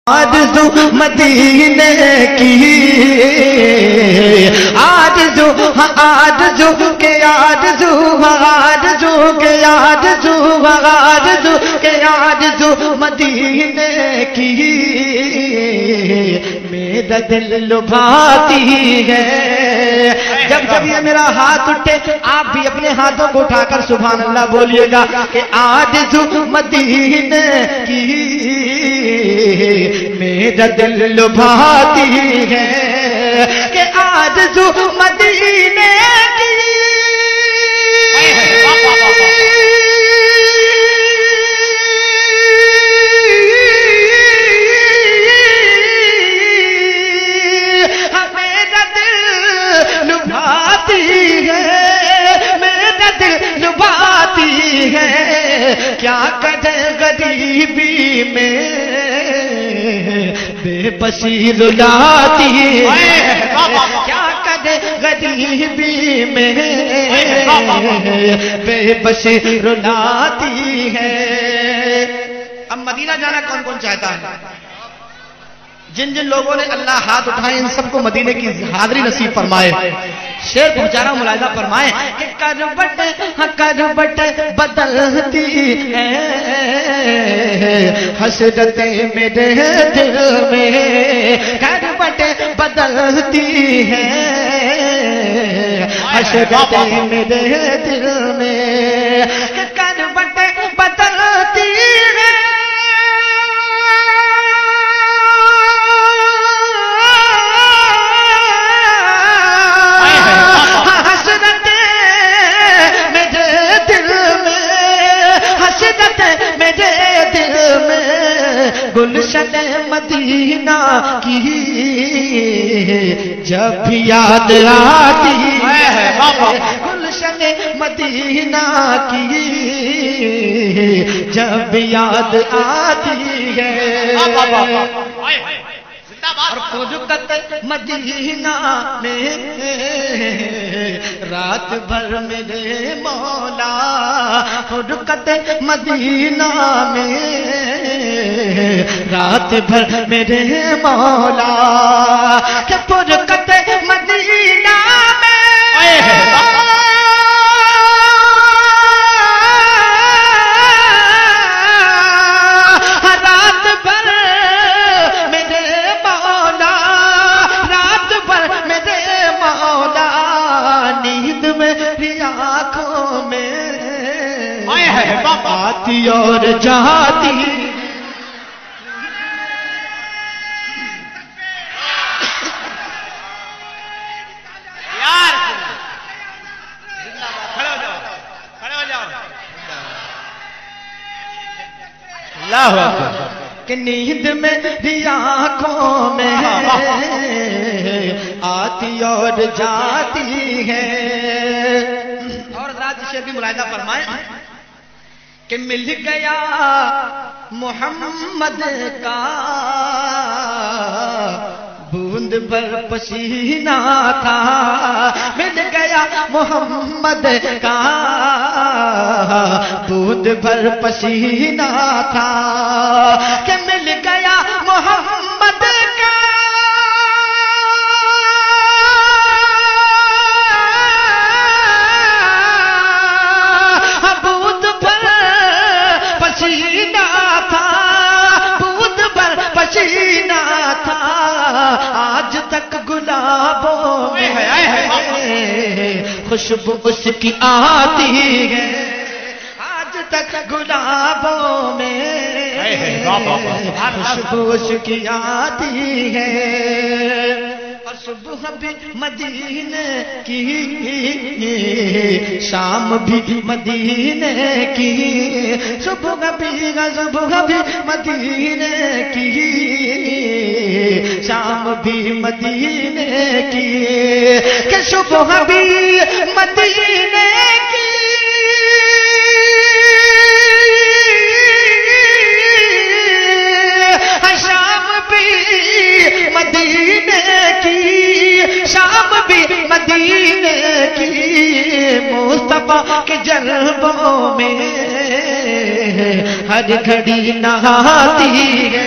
आरज़ू मदीने की आरज़ू आरज़ू के आरज़ू आरज़ू के आरज़ू आरज़ू के आरज़ू मदीने की मेरा दिल लुभाती है। जब जब ये मेरा हाथ उठे आप भी अपने हाथों को उठाकर सुभान अल्लाह बोलिएगा कि आरज़ू मदीने की मेरा दिल लुभाती है कि आरज़ू मदीने की मेरा दिल लुभाती है, मेरा दिल लुभाती है। क्या करे गरीबी में बेबसी रुलाती है, क्या करे गरीबी में बेबसी रुलाती है। अब मदीना जाना कौन कौन चाहता है? जिन जिन लोगों ने अल्लाह हाथ उठाए इन सबको मदीने की हाज़री नसीब फरमाए। शेर पहुंचा रहा हूं, मुलाहिजा फरमाए कि करवट बदलती है हसरतें मेरे दिल में, करवट बदलती है हसरतें मेरे दिल में, करवट बदलती है गुलशन मदीना की जब भी याद आती है, गुलशन मदीना की जब भी याद आती है। और फुरकत मदीना में रात भर मेरे मौला, फुरकत मदीना में रात भर मेरे मौला, के फुरकत मदीना में आती और जाती यार, खड़े हो जाओ, खड़े हो जाओ। अल्लाह कि नींद में आंखों में आती और जाती है। और राज शेर भी मुलाहिजा फरमाए कि मिल गया मोहम्मद का बूंद भर पसीना था, मिल गया मोहम्मद का बूंद भर पसीना था, कि मिल गया मोहम्मद का पसीना था, बूंद भर पसीना था। आज तक गुलाबों में खुशबू उसकी आती है, आज तक गुलाबों में खुशबू उसकी आती है। और सुबह भी मदीने की, शाम भी मदीने की, सुबह भी मदीने की, शाम भी मदीने की, कि सुबह भी मदीने की, शाम भी मदीने की, शाम भी मदीने की। मुस्तफा के जलवों में हर घड़ी नहाती है,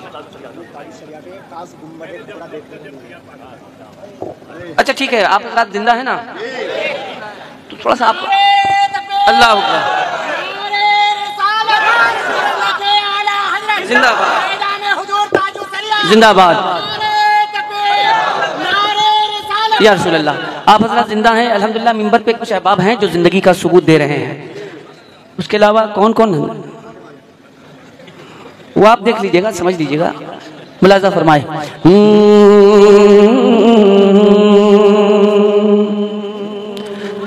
अच्छा ठीक है, आप रात जिंदा है ना, तो थोड़ा सा आप अल्लाह अकबर, जिंदाबाद जिंदाबाद या रसूल अल्लाह। आप हजरत जिंदा हैं अल्हम्दुलिल्लाह। मिंबर पे कुछ अहबाब हैं जो जिंदगी का सबूत दे रहे हैं, उसके अलावा कौन कौन है वो आप देख लीजिएगा, समझ लीजिएगा, मुलाजा फरमाए।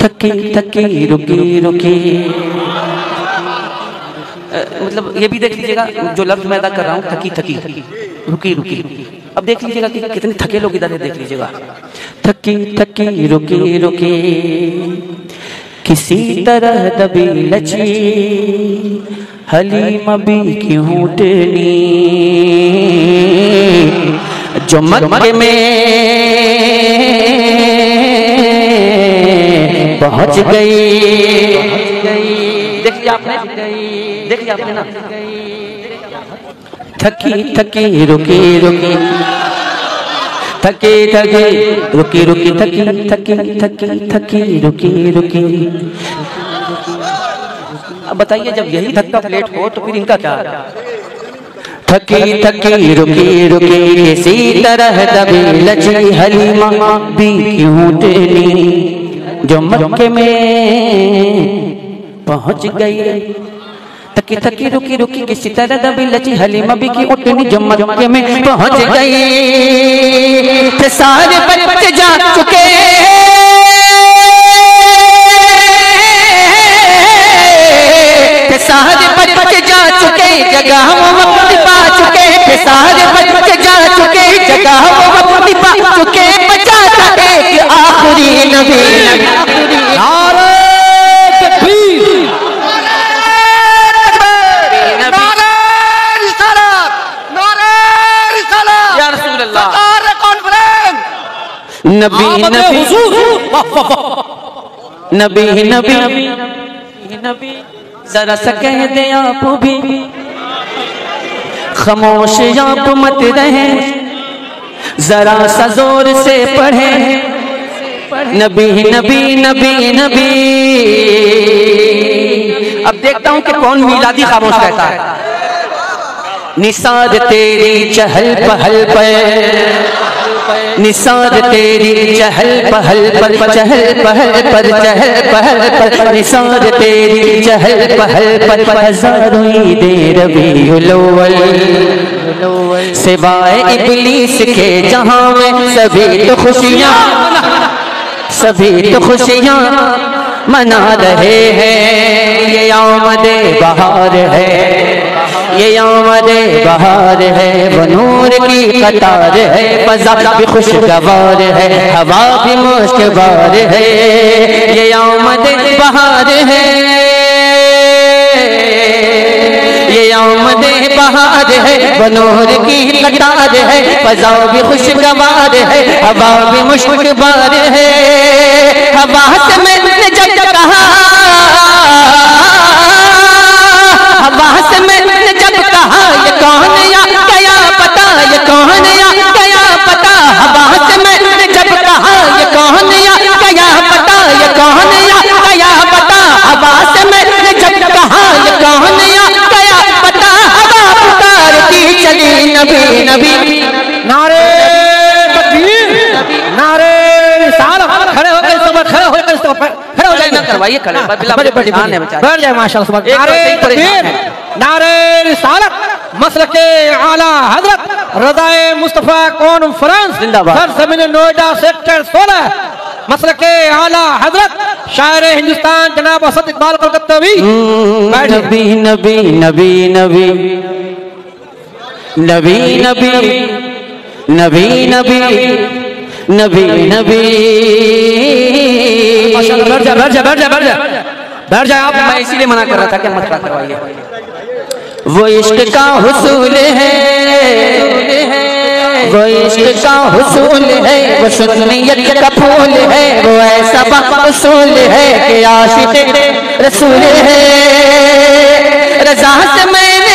थकी थकी रुकी रुकी, मतलब ये भी देख लीजिएगा जो लफ्ज मैं अदा कर रहा हूँ, थकी थकी रुकी रुकी। अब देख लीजिएगा कि कितने थके लोग इधर है, देख लीजिएगा। थकी थकी रुकी रुकी, किसी तरह दबी लची, हलीमा भी की ऊँटनी, जो मक्के में पहुँच गई। देखिए आपने, देखिए आपने ना, थकी थकी रुकी रुकी, थकी थकी रुकी रुकी, थकी थकी थकी थकी रुकी रुकी। अब बताइए जब यही धक्का प्लेट हो तो फिर इनका क्या? थकी थकी रुकी रुकी, इसी तरह दबी लची, हलीमा भी की ऊँटनी, जो मक्के में पहुँच गई। थकी थकी रुकी रुकी, किसी तरह दबी लची, हलीमा भी की ऊँटनी, जो मक्के में पहुँच गई। सारे बच्चे जा चुके, सारे बच्चे जा चुके, जगह वो वक्त पा चुके, सारे बच्चे जा चुके, जगह वो वक्त पा चुके, बचा था एक आखिरी नबी। नारे तकबीर, नारे रिसालत, नारे रिसालत या रसूल अल्लाह। कॉन्फ्रेंस नबी नबी नबी नबी नबी, जरा सा कह दे आप भी, खामोश आप मत रहे, जरा सा जोर से पढ़े, नबी नबी नबी नबी। अब देखता हूं कि कौन मिलादी खामोश रहता है। निसार तेरी चहल पहल पर, निसार तेरी चहल पहल पर, चहल पहल पर, चहल पहल पर, निसार तेरी चहल पहल पर, हज़ारों ईदे रबीउल अव्वल, सिवाय इब्लीस के जहां में सभी तो खुशियां, सभी तो खुशियां मना रहे हैं। ये आमदे बहार है, ये आमदे बहार है, वो नूर की कतार है, फज़ा भी खुशगवार है, हवा भी मुश्कबार है। ये आमदे बहार है, ये आमदे बहार है, वो नूर की कतार है, फज़ा भी खुशगवार है, हवा भी मुश्कबार है। हवा से मैंने जब कहा, हवा से मैंने जब कहा, ये कौन या क्या पता, ये कौन या क्या पता, हवा से मैंने जब कहा, ये कौन या क्या पता, ये कौन या क्या पता, हवा से मैंने जब कहा, ये कौन या क्या पता, हवा पुकारती चली नबी नबी। नारे तकबीर, नारे रिसालत। खड़े हो गए, सब खड़े हो गए, खड़े हो जाए ना, करवाइए खड़े, बैठ जाए माशाअल्लाह। नारे तकबीर, नारे रिसालत, मसलके आला हजरत रज़ाए मुस्तफा कॉन्फ्रेंस जिंदाबाद। सरजमीन नोएडा सेक्टर 16, मसलके आला हजरत शायर हिंदुस्तान जनाब असद इकबाल कलकत्तावी। नबी नबी नबी नबी नबी नबी नबी नबी नबी नबी। माशाअल्लाह, बैठ जा बैठ जा बैठ जा बैठ जा बैठ जा। आप मैं इसीलिए मना कर रहा था कि मत करवाइए। वो इश्क का हुसूल है, वो इश्क का हुसूल है, वो सुन्नियत का फूल है, वो ऐसा उसूल है कि आशिक़ रसूल है। रज़ा से मैंने